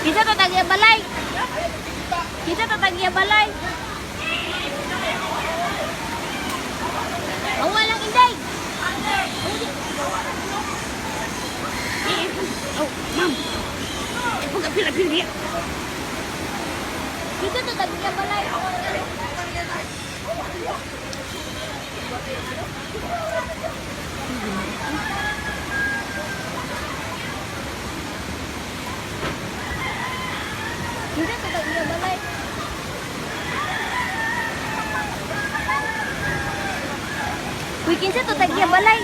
Kita to tagya balay. Kita to tagya balay. Bawa lang inday. Oh, ma'am. Ito ka pila-pili. Kita to tagya balay. Kita to tagya balay. Uy, kinsa to tagya balay.